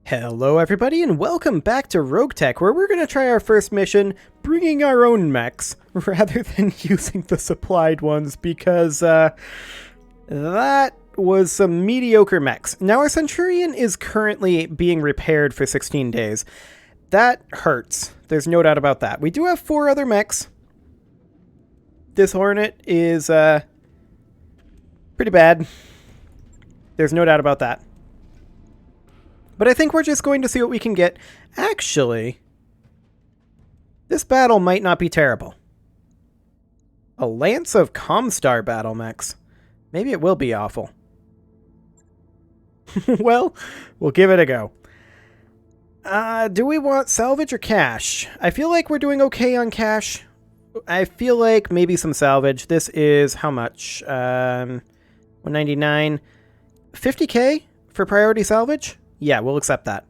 Hello everybody and welcome back to RogueTech, where we're going to try our first mission bringing our own mechs rather than using the supplied ones because that was some mediocre mechs. Now our Centurion is currently being repaired for 16 days. That hurts. There's no doubt about that. We do have 4 other mechs. This Hornet is pretty bad. There's no doubt about that. But I think we're just going to see what we can get. Actually, this battle might not be terrible. A Lance of Comstar battle mechs. Maybe it will be awful. Well, we'll give it a go. Do we want salvage or cash? I feel like we're doing okay on cash. I feel like maybe some salvage. This is how much? 199. 50k for priority salvage? Yeah, we'll accept that.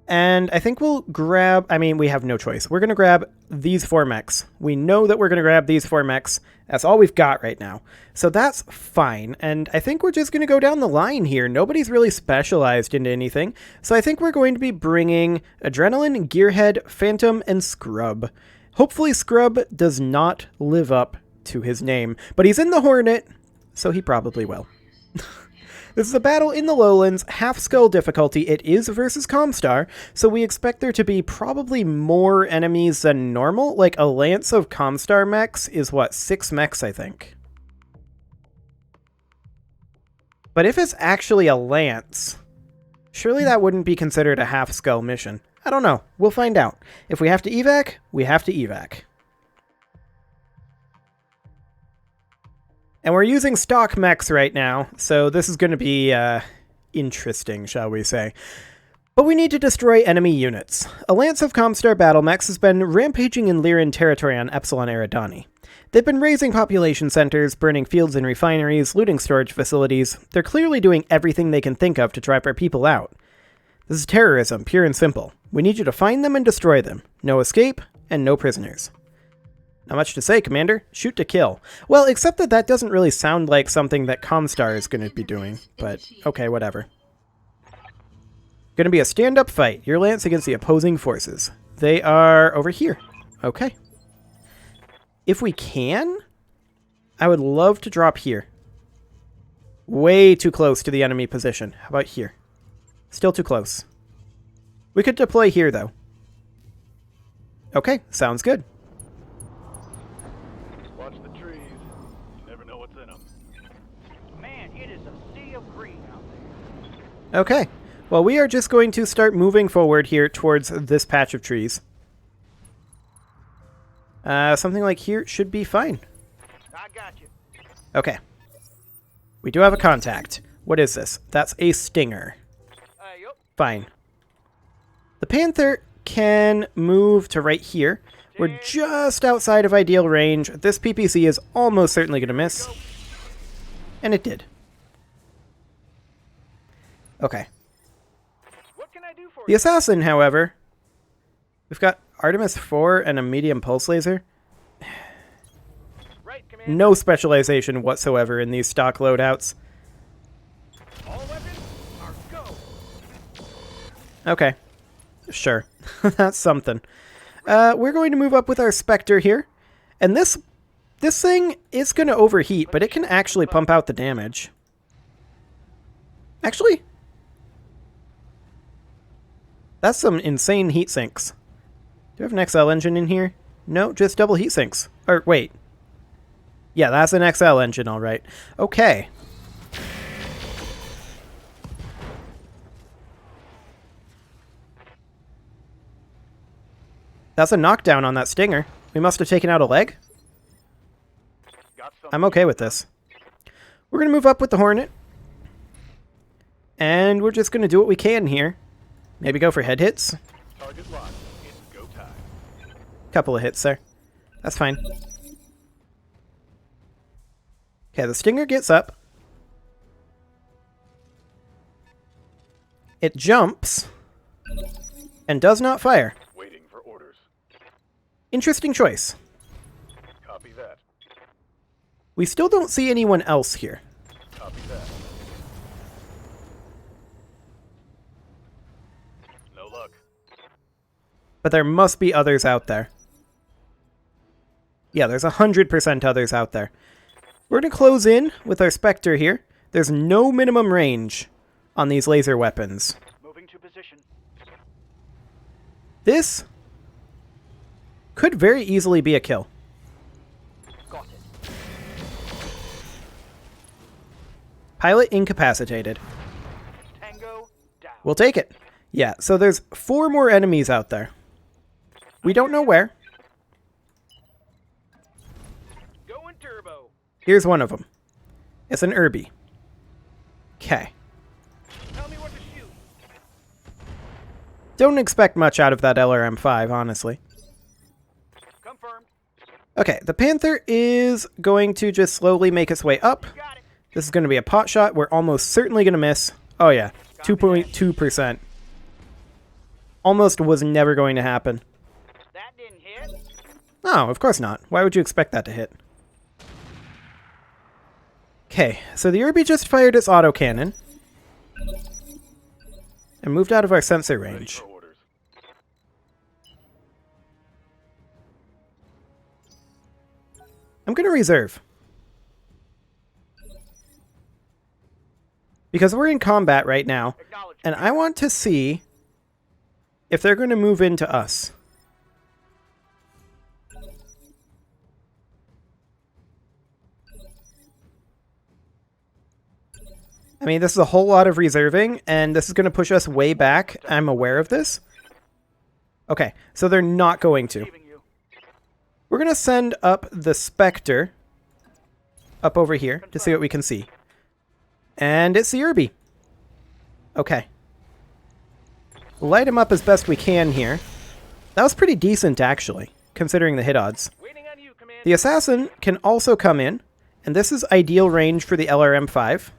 And I think we'll grab... I mean, we have no choice. We're going to grab these 4 mechs. We know that we're going to grab these 4 mechs. That's all we've got right now. So that's fine. And I think we're just going to go down the line here. Nobody's really specialized into anything. So I think we're going to be bringing Adrenaline, Gearhead, Phantom, and Scrub. Hopefully Scrub does not live up to his name. But he's in the Hornet, so he probably will. This is a battle in the lowlands, half skull difficulty. It is versus Comstar, so we expect there to be probably more enemies than normal. Like a Lance of Comstar mechs is what, 6 mechs, I think. But if it's actually a Lance, surely that wouldn't be considered a half skull mission. I don't know. We'll find out. If we have to evac, we have to evac. And we're using stock mechs right now, so this is going to be interesting, shall we say. But we need to destroy enemy units. A Lance of Comstar battle mechs has been rampaging in Lyran territory on Epsilon Eridani. They've been raising population centers, burning fields and refineries, looting storage facilities. They're clearly doing everything they can think of to drive our people out. This is terrorism, pure and simple. We need you to find them and destroy them. No escape, and no prisoners. Not much to say, Commander. Shoot to kill. Well, except that that doesn't really sound like something that Comstar is going to be doing. But, okay, whatever. Going to be a stand-up fight. Your Lance against the opposing forces. They are over here. Okay. If we can, I would love to drop here. Way too close to the enemy position. How about here? Still too close. We could deploy here, though. Okay, sounds good. Okay, well, we are just going to start moving forward here towards this patch of trees. Something like here should be fine. I got you. Okay. We do have a contact. What is this? That's a Stinger. Yep. Fine. The Panther can move to right here. We're just outside of ideal range. This PPC is almost certainly going to miss. And it did. Okay. What can I do for The Assassin, however, we've got Artemis 4 and a medium pulse laser. Right, Commander. No specialization whatsoever in these stock loadouts. All weapons are go. Okay. Sure. That's something. We're going to move up with our Spectre here. And this thing is going to overheat, but it can actually pump out the damage. Actually, that's some insane heat sinks. Do we have an XL engine in here? No, just double heat sinks. Or, wait. Yeah, that's an XL engine, all right. Okay. That's a knockdown on that Stinger. We must have taken out a leg. I'm okay with this. We're going to move up with the Hornet. And we're just going to do what we can here. Maybe go for head hits. Target locked. It's go time. Couple of hits there. That's fine. Okay, the Stinger gets up. It jumps. And does not fire. Waiting for orders. Interesting choice. Copy that. We still don't see anyone else here. Copy that. No luck. But there must be others out there. Yeah, there's 100% others out there. We're going to close in with our Spectre here. There's no minimum range on these laser weapons. Moving to position. This could very easily be a kill. Got it. Pilot incapacitated. Tango down. We'll take it. Yeah, so there's 4 more enemies out there. We don't know where. Going turbo. Here's one of them. It's an Irby. Okay. Tell me what to shoot. Don't expect much out of that LRM-5, honestly. Confirmed. Okay, the Panther is going to just slowly make its way up. Got it. This is going to be a pot shot. We're almost certainly going to miss. Oh yeah, 2.2%. Almost was never going to happen. That didn't hit. No, of course not. Why would you expect that to hit? Okay, so the Irby just fired its autocannon and moved out of our sensor Ready range. for orders. I'm going to reserve. Because we're in combat right now, Acknowledge. and I want to see if they're going to move into us. I mean, this is a whole lot of reserving, and this is going to push us way back. I'm aware of this. Okay, so they're not going to. Leaving you. We're going to send up the Spectre up over here to see what we can see. And it's the Irby. Okay. Light him up as best we can here. That was pretty decent, actually, considering the hit odds. Waiting on you, Command. The Assassin can also come in, and this is ideal range for the LRM-5.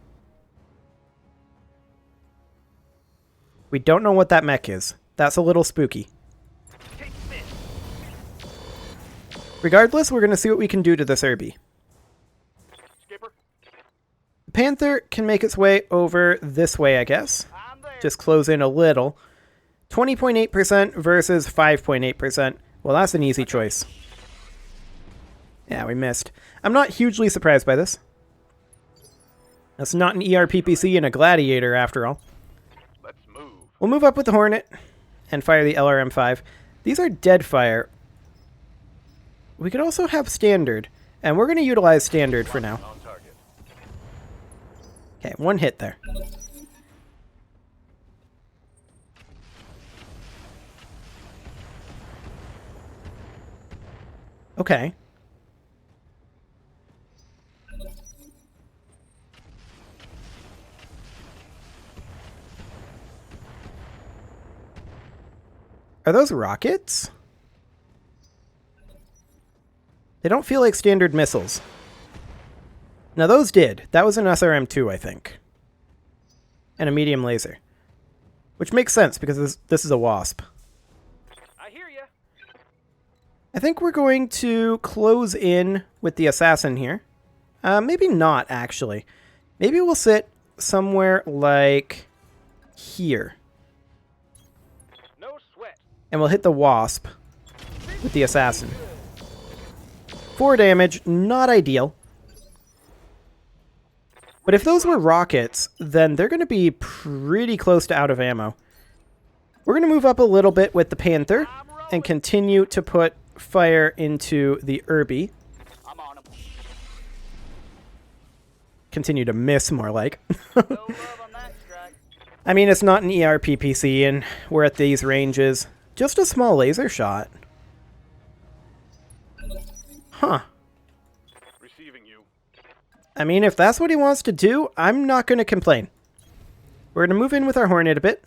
We don't know what that mech is. That's a little spooky. Take this. Regardless, we're going to see what we can do to this Irby. Skipper. The Panther can make its way over this way, I guess. I'm there. Just close in a little. 20.8% versus 5.8%. Well, that's an easy choice. Yeah, we missed. I'm not hugely surprised by this. That's not an ERPPC and a Gladiator, after all. Let's move. We'll move up with the Hornet and fire the LRM-5. These are dead fire. We could also have standard, and we're going to utilize standard for now. On target. Okay, 1 hit there. Okay. Are those rockets? They don't feel like standard missiles. Now those did. That was an SRM-2, I think. And a medium laser. Which makes sense because this is a Wasp. I hear you. I think we're going to close in with the Assassin here. Maybe not, actually. Maybe we'll sit somewhere like here. No sweat. And we'll hit the Wasp with the Assassin. 4 damage, not ideal. But if those were rockets, then they're going to be pretty close to out of ammo. We're going to move up a little bit with the Panther and continue to put fire into the Irby. I'm on him. Continue to miss, more like. No love on that strike. I mean, it's not an ERPPC, and we're at these ranges. Just a small laser shot. Huh. Receiving you. I mean, if that's what he wants to do, I'm not going to complain. We're going to move in with our Hornet a bit.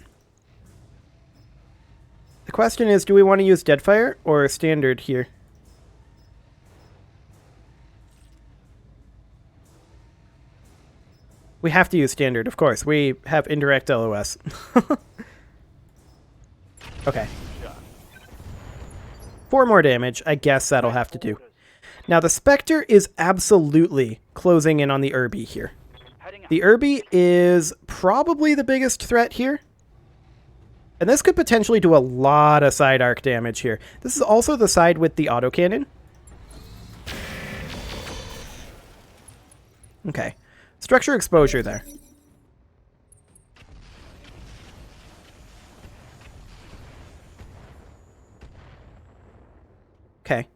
The question is, do we want to use Deadfire or Standard here? We have to use Standard, of course. We have indirect LOS. Okay. 4 more damage. I guess that'll have to do. Now, the Spectre is absolutely closing in on the Irby here. Heading out. The Irby is probably the biggest threat here. And this could potentially do a lot of side arc damage here. This is also the side with the autocannon. Okay. Structure exposure there. Okay.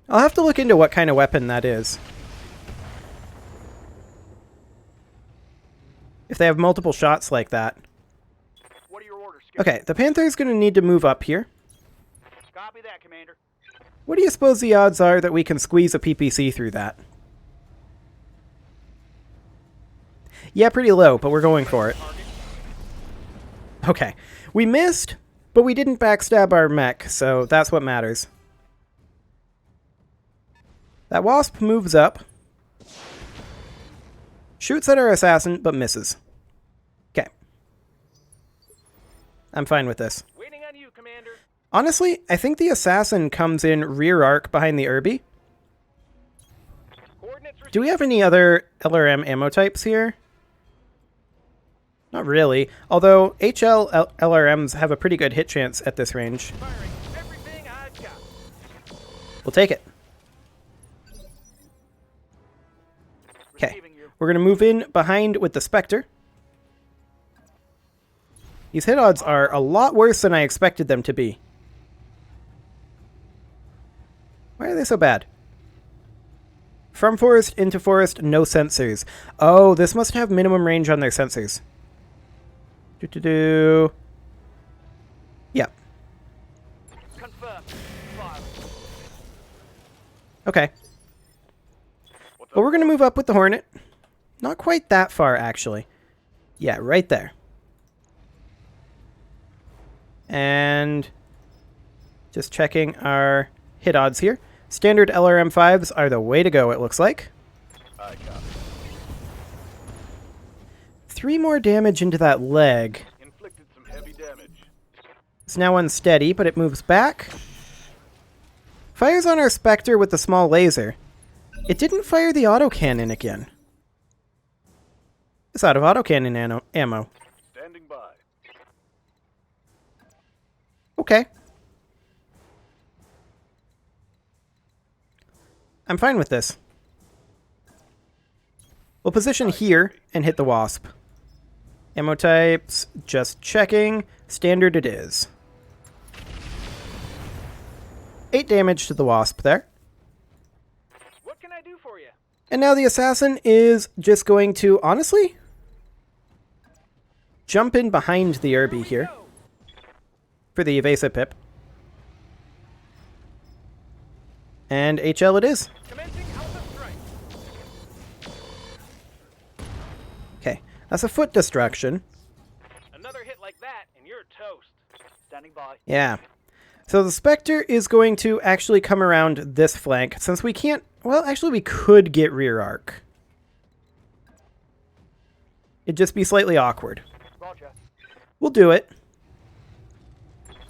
I'll have to look into what kind of weapon that is. If they have multiple shots like that. What are your orders, Skipper? Okay, the Panther's going to need to move up here. Copy that, Commander. What do you suppose the odds are that we can squeeze a PPC through that? Yeah, pretty low, but we're going for it. Okay, we missed, but we didn't backstab our mech, so that's what matters. That wasp moves up, shoots at our assassin, but misses. Okay. I'm fine with this. Waiting on you, Commander. Honestly, I think the assassin comes in rear arc behind the Irby. Coordinates Do we have any other LRM ammo types here? Not really, although HL LRMs have a pretty good hit chance at this range. firing everything I've got. We'll take it. Okay, Receiving you. we're going to move in behind with the Spectre. These hit odds are a lot worse than I expected them to be. Why are they so bad? From forest into forest, no sensors. Oh, this must have minimum range on their sensors. Yep. Confirm. Fire. Okay. Well, we're going to move up with the Hornet. Not quite that far, actually. Yeah, right there. And just checking our hit odds here. Standard LRM5s are the way to go, it looks like. I copy. 3 more damage into that leg. Inflicted some heavy damage. It's now unsteady, but it moves back. Fires on our Spectre with the small laser. It didn't fire the autocannon again. It's out of autocannon ammo. Standing by. Okay. I'm fine with this. We'll position here and hit the Wasp. Ammo types, just checking. Standard it is. 8 damage to the Wasp there. What can I do for you? And now the Assassin is just going to, honestly, jump in behind the Irby here Go. for the evasive pip. And HL it is. Commencing Alpha Strike. Okay, that's a foot destruction. Another hit like that, and you're toast. Standing by. Yeah. So the Spectre is going to actually come around this flank, since we can't... Well, actually, we could get rear arc. It'd just be slightly awkward. Roger. We'll do it.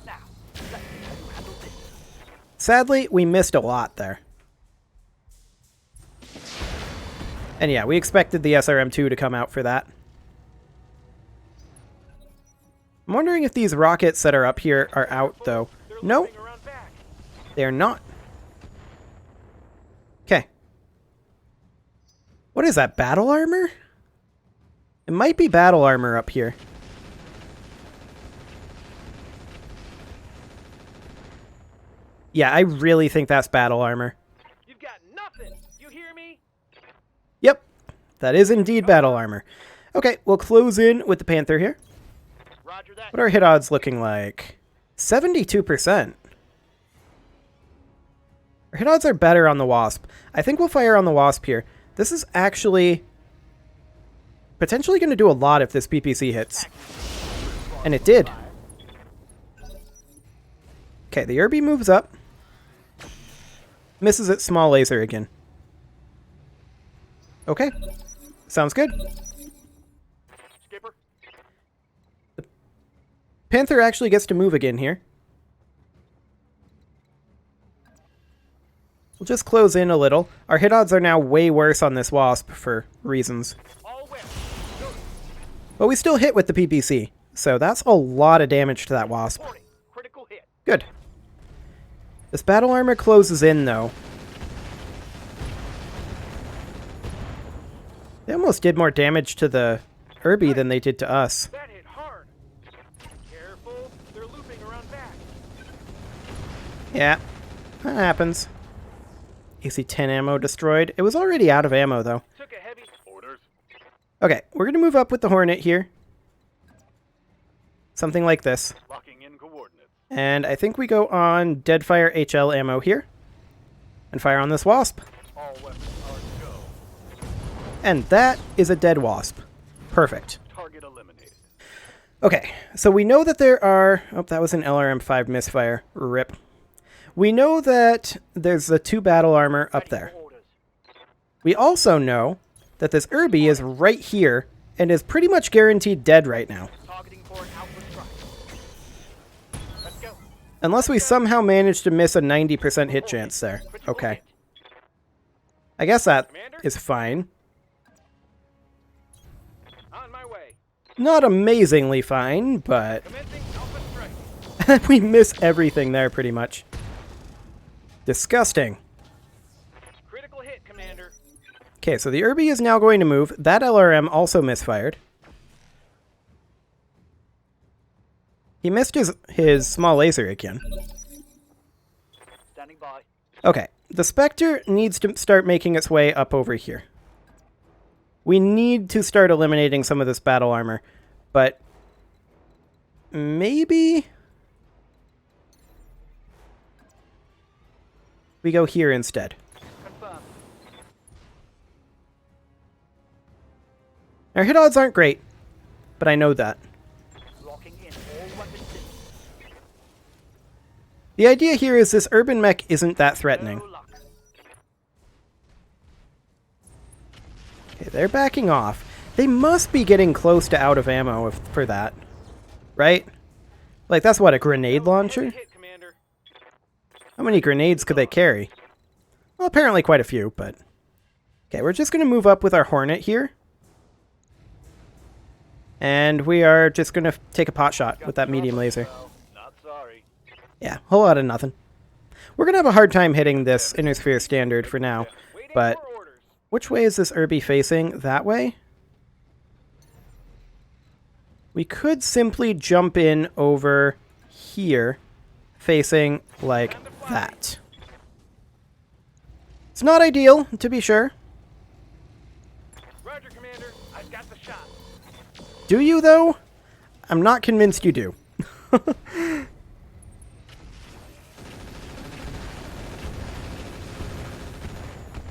Now, let's see how you handle this. Sadly, we missed a lot there. And yeah, we expected the SRM-2 to come out for that. I'm wondering if these rockets that are up here are out, though. No, Moving around back. they're not. Okay. What is that, battle armor? It might be battle armor up here. Yeah, I really think that's battle armor. You've got nothing. You hear me? Yep, that is indeed battle armor. Okay, we'll close in with the Panther here. Roger that. What are hit odds looking like? 72%. Our hit odds are better on the Wasp. I think we'll fire on the Wasp here. This is actually potentially going to do a lot if this PPC hits. And it did. Okay, the Irby moves up. Misses its small laser again. Okay. Sounds good. Skipper. Panther actually gets to move again here. We'll just close in a little. Our hit odds are now way worse on this Wasp for reasons. All well. Go. But we still hit with the PPC, so that's a lot of damage to that wasp. Warning. Critical hit. Good. This battle armor closes in, though. They almost did more damage to the Irby than they did to us. That hit hard. Careful. They're looping around back. Yeah, that happens. AC-10 ammo destroyed. It was already out of ammo, though. Took a heavy. Orders. Okay, we're going to move up with the Hornet here. Something like this. Locking in coordinates. And I think we go on Deadfire HL ammo here. And fire on this wasp. All weapons are to go. And that is a dead wasp. Perfect. Target eliminated. Okay, so we know that there are... Oh, that was an LRM-5 misfire. RIP. We know that there's the 2 battle armor up there. We also know that this Irby is right here and is pretty much guaranteed dead right now. Targeting for an outward strike. Let's go. Unless we somehow manage to miss a 90% hit chance there. Okay. I guess that is fine. On my way. Not amazingly fine, but Commencing alpha strike. we miss everything there pretty much. Disgusting. Critical hit, Commander. Okay, so the Irby is now going to move. That LRM also misfired. He missed his small laser again. Standing by. Okay, the Spectre needs to start making its way up over here. We need to start eliminating some of this battle armor, but maybe we go here instead. Confirmed. Our hit odds aren't great, but I know that. Locking in all weapon systems. The idea here is this urban mech isn't that threatening. No luck. Okay, they're backing off. They must be getting close to out of ammo for that, right? Like, that's what, a grenade launcher? Heavy hit, Commander. How many grenades could they carry? Well, apparently quite a few, but... Okay, we're just going to move up with our Hornet here. And we are just going to take a pot shot with that medium laser. Not sorry. Yeah, whole lot of nothing. We're going to have a hard time hitting this Inner Sphere Standard for now, Waiting but for orders. which way is this Irby facing? That way? We could simply jump in over here, facing like that. It's not ideal, to be sure. Roger, Commander. I've got the shot. Do you, though? I'm not convinced you do.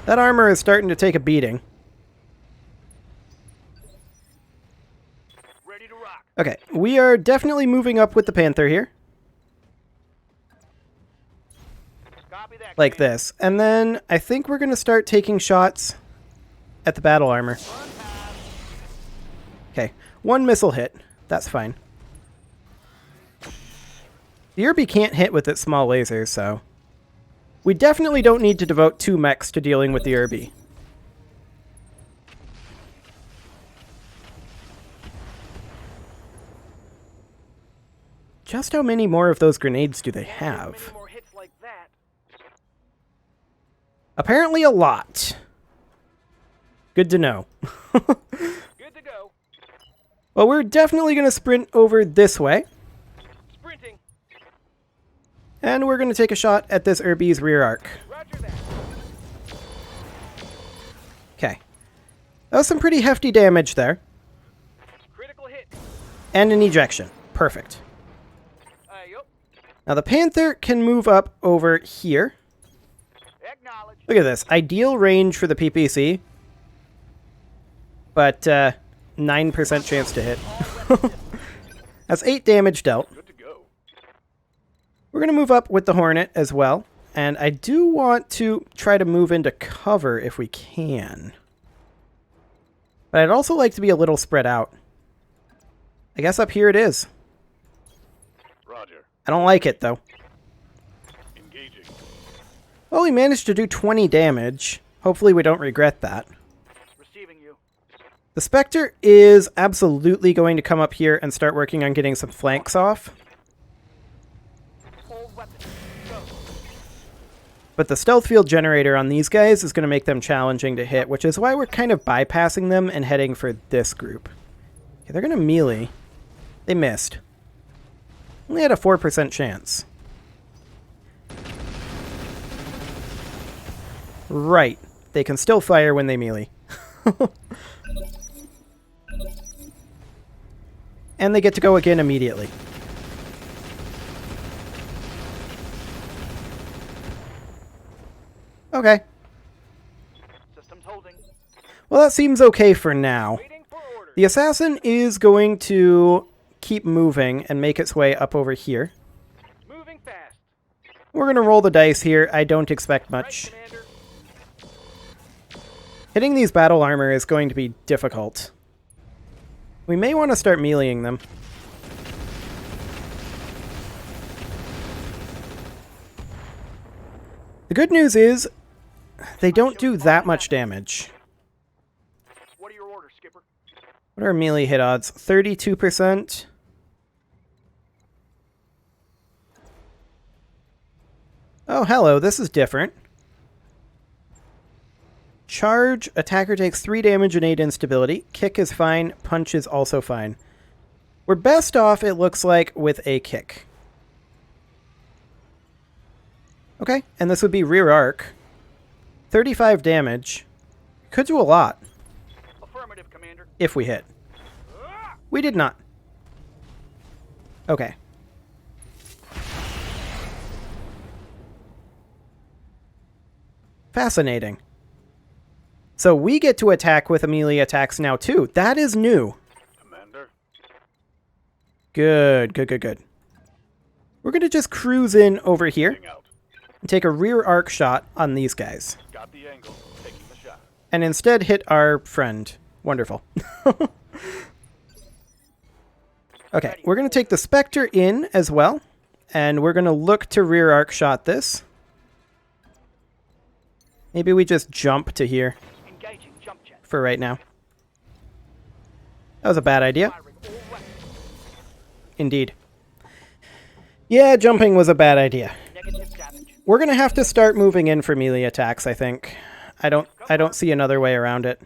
That armor is starting to take a beating. Ready to rock. Okay, we are definitely moving up with the Panther here. Copy that. Like Commander. this. And then I think we're going to start taking shots at the battle armor. Run time. Okay, 1 missile hit. That's fine. The Irby can't hit with its small laser, so... We definitely don't need to devote 2 mechs to dealing with the Irby. Just how many more of those grenades do they Many have? more hits like that. Apparently a lot. Good to know. Good to go. Well, we're definitely going to sprint over this way. Sprinting. And we're going to take a shot at this Irby's rear arc. Roger that. Okay. That was some pretty hefty damage there. Critical hit. And an ejection. Perfect. Yup. Now the Panther can move up over here. Acknowledge. Look at this. Ideal range for the PPC. But 9% chance to hit. That's 8 damage dealt. Good to go. We're going to move up with the Hornet as well. And I do want to try to move into cover if we can. But I'd also like to be a little spread out. I guess up here it is. Roger. I don't like it, though. Engaging. Well, we managed to do 20 damage. Hopefully we don't regret that. Receiving you. The Spectre is absolutely going to come up here and start working on getting some flanks off. All weapons. Go. But the stealth field generator on these guys is going to make them challenging to hit, which is why we're kind of bypassing them and heading for this group. Okay, they're going to melee. They missed. Only had a 4% chance. Right. They can still fire when they melee. And they get to go again immediately. Okay. Systems holding. Well, that seems okay for now. Waiting for orders. The assassin is going to keep moving and make its way up over here. Moving fast. We're going to roll the dice here. I don't expect Right, much. Commander. Hitting these battle armor is going to be difficult. We may want to start meleeing them. The good news is, they don't do that much damage. What are your orders, Skipper? What are our melee hit odds? 32%. Oh, hello, this is different. Charge, attacker takes 3 damage and 8 instability. Kick is fine, punch is also fine. We're best off, it looks like, with a kick. Okay, and this would be rear arc. 35 damage. Could do a lot, Affirmative, Commander. if we hit. Ah! We did not. Okay. Fascinating. So we get to attack with melee attacks now too. That is new. Commander. Good, good, good, good. We're going to just cruise in over here Out. and take a rear arc shot on these guys. Got the angle. Taking the shot. And instead hit our friend. Wonderful. Okay, we're going to take the Spectre in as well. And we're going to look to rear arc shot this. Maybe we just jump to here Engaging jump jet. for right now. That was a bad idea. Firing all weapons. Indeed. Yeah, jumping was a bad idea. Negative damage. We're going to have to start moving in for melee attacks, I think. I don't see another way around it.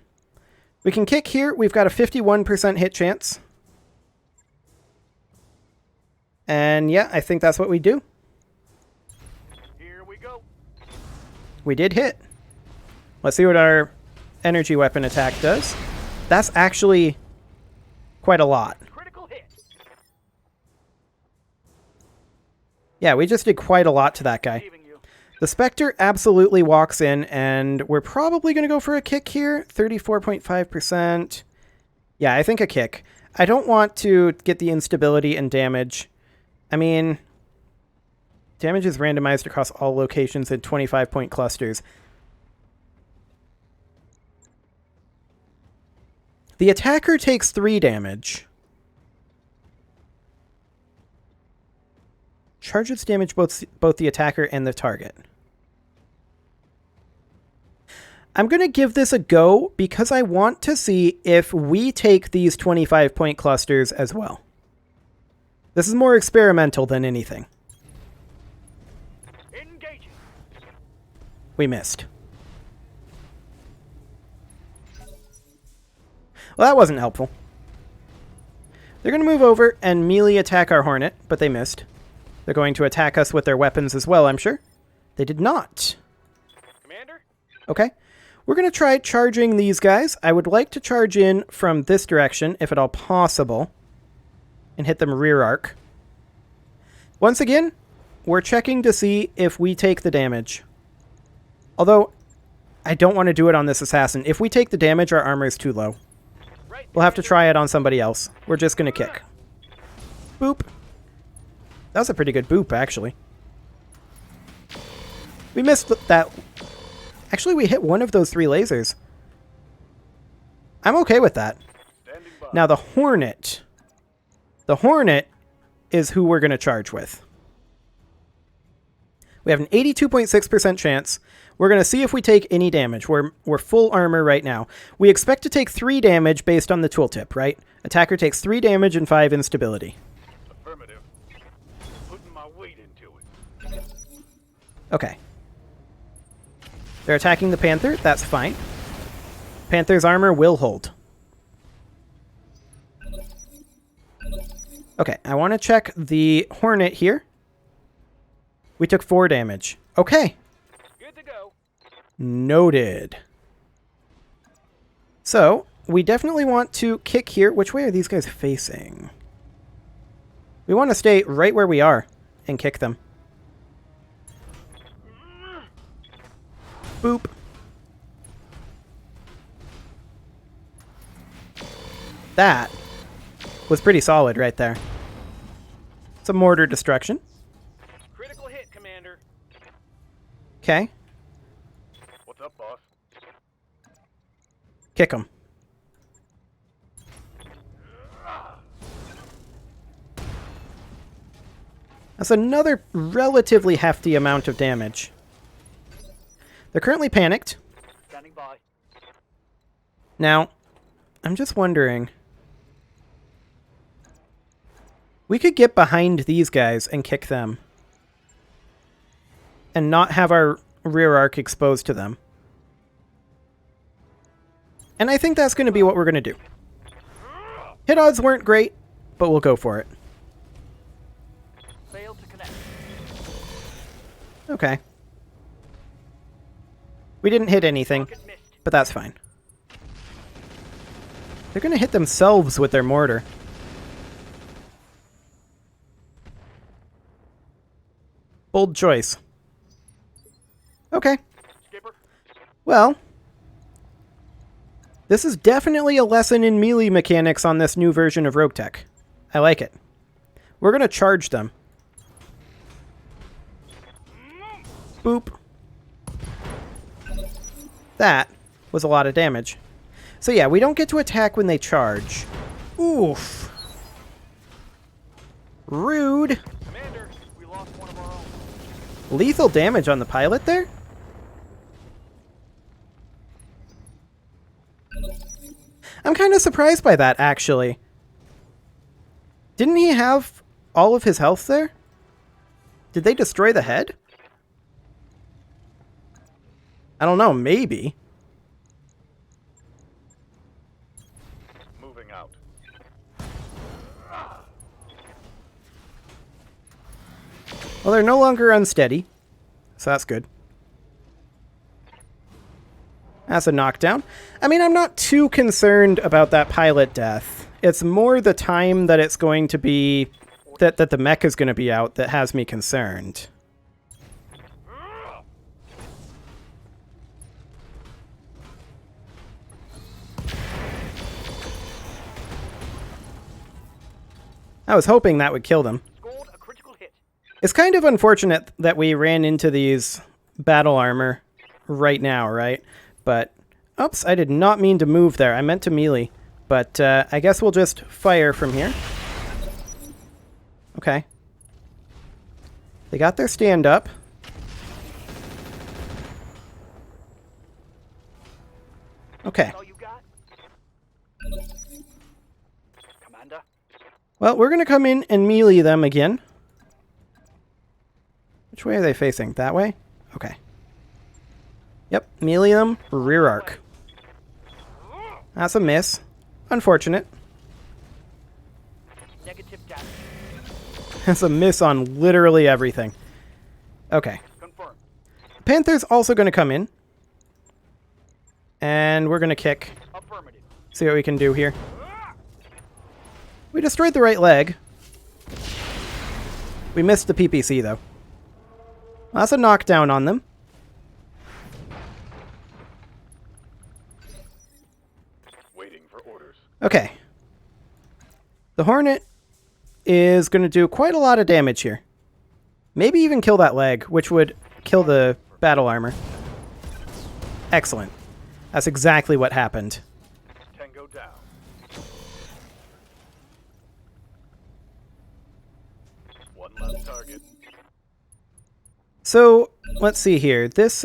We can kick here. We've got a 51% hit chance. And yeah, I think that's what we do. Here we go. We did hit. Let's see what our energy weapon attack does. That's actually quite a lot. Critical hit. Yeah, we just did quite a lot to that guy. Leaving you. The Spectre absolutely walks in, and we're probably going to go for a kick here. 34.5%. Yeah, I think a kick. I don't want to get the instability and damage. I mean, damage is randomized across all locations in 25-point clusters. The attacker takes 3 damage. Charges damage both the attacker and the target. I'm going to give this a go because I want to see if we take these 25-point clusters as well. This is more experimental than anything. Engaging. We missed. Well, that wasn't helpful. They're going to move over and melee attack our Hornet, but they missed. They're going to attack us with their weapons as well, I'm sure. They did not. Commander. Okay. We're going to try charging these guys. I would like to charge in from this direction, if at all possible, and hit them rear arc. Once again, we're checking to see if we take the damage. Although, I don't want to do it on this assassin. If we take the damage, our armor is too low. Right. We'll have to try it on somebody else. We're just going to kick. Boop. That was a pretty good boop, actually. We missed that. Actually, we hit one of those 3 lasers. I'm okay with that. Standing by. Now, the Hornet. The Hornet is who we're going to charge with. We have an 82.6% chance. We're going to see if we take any damage. We're full armor right now. We expect to take 3 damage based on the tooltip, right? Attacker takes 3 damage and 5 instability. Affirmative. Putting my weight into it. Okay. They're attacking the Panther. That's fine. Panther's armor will hold. Okay, I want to check the Hornet here. We took 4 damage. Okay. Good to go. Noted. So, we definitely want to kick here. Which way are these guys facing? We want to stay right where we are and kick them. Boop. That was pretty solid right there. Some mortar destruction. Critical hit, Commander. Okay. What's up, boss? Kick him. That's another relatively hefty amount of damage. They're currently panicked. Standing by. Now, I'm just wondering. We could get behind these guys and kick them. And not have our rear arc exposed to them. And I think that's going to be what we're going to do. Hit odds weren't great, but we'll go for it. Failed to connect. Okay. We didn't hit anything, Rocket missed. but that's fine. They're going to hit themselves with their mortar. Bold choice. Okay. Skipper. Well, this is definitely a lesson in melee mechanics on this new version of RogueTech. I like it. We're going to charge them. Boop. That was a lot of damage. So yeah, we don't get to attack when they charge. Oof. Rude. Commander, we lost one of our own. Lethal damage on the pilot there? I'm kind of surprised by that, actually. Didn't he have all of his health there? Did they destroy the head? I don't know, maybe. Moving out. Well, they're no longer unsteady, so that's good. That's a knockdown. I mean, I'm not too concerned about that pilot death. It's more the time that it's going to be... that the mech is going to be out that has me concerned. I was hoping that would kill them. Scored a critical hit. It's kind of unfortunate that we ran into these battle armor right now, right? But, oops, I did not mean to move there. I meant to melee. But I guess we'll just fire from here. Okay. They got their stand up. Okay. All you got? Commander. Well, we're going to come in and melee them again. Which way are they facing? That way? Okay. Yep, melee them, rear arc. That's a miss. Unfortunate. Negative damage. That's a miss on literally everything. Okay. Confirmed. Panther's also going to come in. And we're going to kick. Affirmative. See what we can do here. We destroyed the right leg. We missed the PPC, though. That's a knockdown on them. Waiting for orders. Okay. The Hornet is going to do quite a lot of damage here. Maybe even kill that leg, which would kill the battle armor. Excellent. That's exactly what happened. Tango down. One last target. So, let's see here. This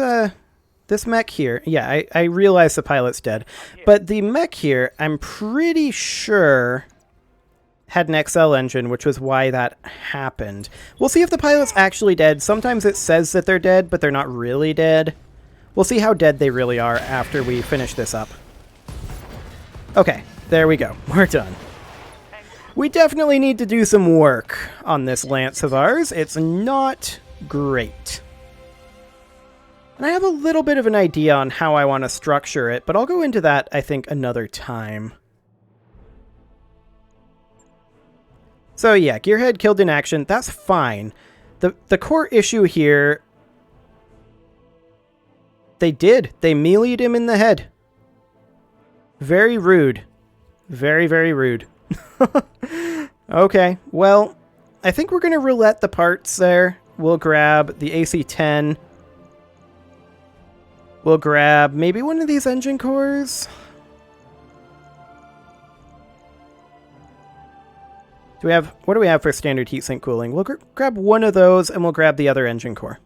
mech here, yeah, I realize the pilot's dead. But the mech here, I'm pretty sure had an XL engine, which was why that happened. We'll see if the pilot's actually dead. Sometimes it says that they're dead, but they're not really dead. We'll see how dead they really are after we finish this up. Okay, there we go. We're done. We definitely need to do some work on this Lance of ours. It's not great. And I have a little bit of an idea on how I want to structure it, but I'll go into that, I think, another time. So yeah, Gearhead killed in action. That's fine. The core issue here... They did. They meleeed him in the head. Very rude. Very, very rude. Okay, well, I think we're going to roulette the parts there. We'll grab the AC-10. We'll grab maybe one of these engine cores. What do we have for standard heatsink cooling? We'll grab one of those, and we'll grab the other engine core.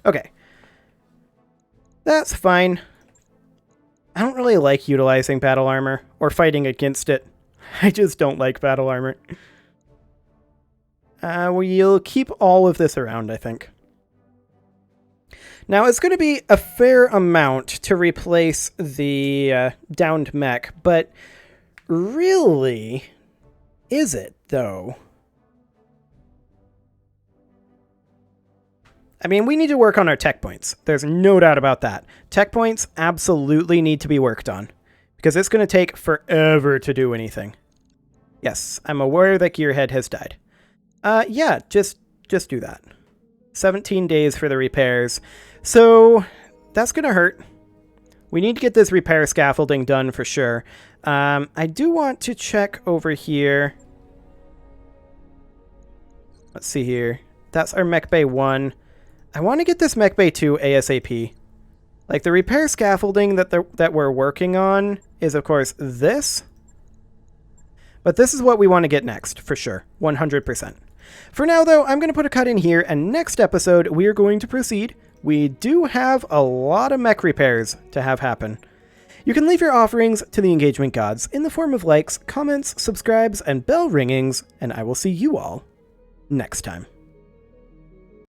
Okay. That's fine. I don't really like utilizing battle armor, or fighting against it. I just don't like battle armor. We'll keep all of this around, I think. Now, it's going to be a fair amount to replace the downed mech, but really... Is it, though? I mean, we need to work on our tech points. There's no doubt about that. Tech points absolutely need to be worked on, because it's going to take forever to do anything. Yes, I'm aware that Gearhead has died. Yeah, just do that. 17 days for the repairs. So, that's going to hurt. We need to get this repair scaffolding done for sure. I do want to check over here. Let's see here. That's our Mech Bay 1. I want to get this Mech Bay 2 ASAP. Like, the repair scaffolding that we're working on is, of course, this. But this is what we want to get next, for sure. 100%. For now, though, I'm going to put a cut in here, and next episode, we are going to proceed. We do have a lot of mech repairs to have happen. You can leave your offerings to the engagement gods in the form of likes, comments, subscribes, and bell ringings, and I will see you all next time.